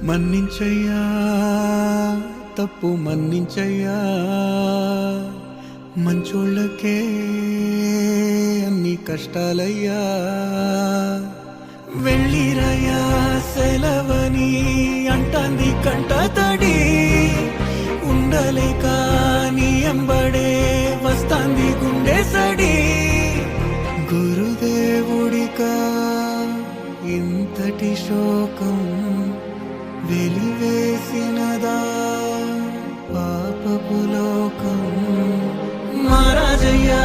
మన్నించయ్యా తప్పు మన్నించయ్యా మంచోళ్ళకే అన్ని కష్టాలయ్యా వెళ్ళిరయ్యా సెలవని అంటాంది కంట తడి ఉండలేక నీ ఎంబడే వస్తాంది గుండె సడి గురుదేవుడికా ఇంతటి శోకం వెలివేసినదా పాపపు లోకం మహారాజయ్యా